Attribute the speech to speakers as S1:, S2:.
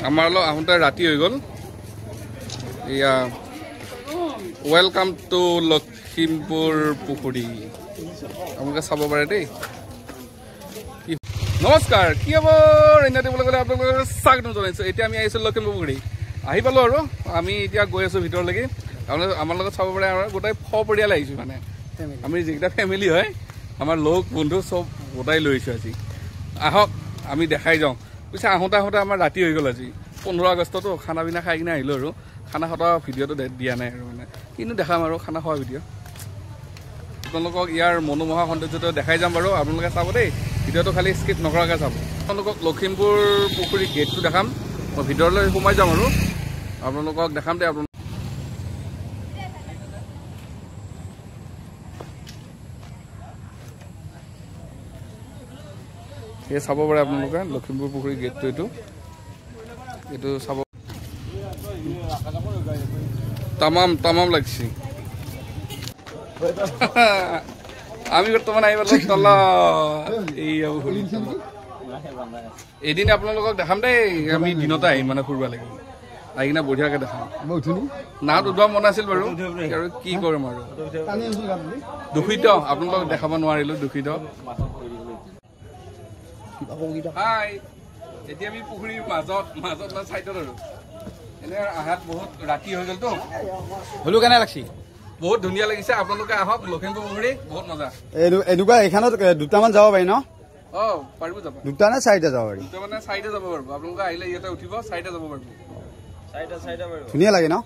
S1: আমাৰ লগত আহোঁতে ৰাতি হৈ গ'ল এয়া ৱেলকাম টু লখিমপুৰ পুখুৰী আপোনালোকে চাব পাৰে দেই নমস্কাৰ কি হ'ব এনে দিবলৈ গ'লে আপোনালোকক স্বাগতম জনাইছোঁ এতিয়া আমি আহিছোঁ লখিমপুৰ পুখুৰী আহি পালোঁ আৰু আমি এতিয়া গৈ আছোঁ ভিতৰলৈকে আপোনালোকে আমাৰ লগত চাব পাৰে আৰু গোটেই সপৰিয়াল আহিছোঁ মানে আমি যিকেইটা ফেমিলি হয় আমাৰ লগ বন্ধু চব গোটাই লৈ আহিছোঁ আজি আহক আমি দেখাই যাওঁ পিছে আহোঁতে আমাৰ ৰাতি হৈ গ'ল আজি 15 আগষ্টতো খানা পিনা খাই কিনে আহিলোঁ আৰু খানা খোৱা ভিডিঅ'টো দিয়া নাই আৰু মানে কিন্তু দেখাম আৰু খানা খোৱা ভিডিঅ' আপোনালোকক ইয়াৰ মনোমোহা সৌন্দৰ্যটো দেখাই যাম বাৰু আপোনালোকে চাব দেই ভিডিঅ'টো খালি স্কিপ নকৰাকৈ চাব আপোনালোকক লখিমপুৰ পুখুৰী গেটটো দেখাম মই ভিতৰলৈ সোমাই যাম আৰু আপোনালোকক দেখাম দেই আপোনালোক এই চাব পাৰে আপোনালোকে লখিমপুৰ পুখুৰী গেটটো এইটো চাব তামাম লাগছে আমি বৰ্তমান আহি পালোঁ তলা এদিন আপোনালোকক দেখাম দেই আমি দিনতে আহিম মানে ফুৰিব লাগিব আহি কিনে বঢ়িয়াকৈ দেখাম নাৱত উঠোৱা মন আছিল বাৰু আৰু কি কৰিম আৰু দুখিত আপোনালোকক দেখাব নোৱাৰিলোঁ দুখিত হাই এতিয়া আমি পুখুৰীৰ মাজত চাইডত আৰু এনে আহাত বহুত ৰাতি হৈ গ'লতো হ'লেও কেনে লাগছি বহুত ধুনীয়া লাগিছে আপোনালোকে আহক লখিমপুৰ পুখুৰী বহুত মজা
S2: এনেকুৱা এইখনত দুটামান যাব পাৰি ন
S1: পাৰিব যাব
S2: দুটা নে চাৰিটা যাব পাৰি
S1: দুটা মানে চাৰিটা যাব পাৰিব আপোনালোকে আহিলে ইয়াতে উঠিব চাৰিটা যাব পাৰিব
S2: ধুনীয়া লাগে ন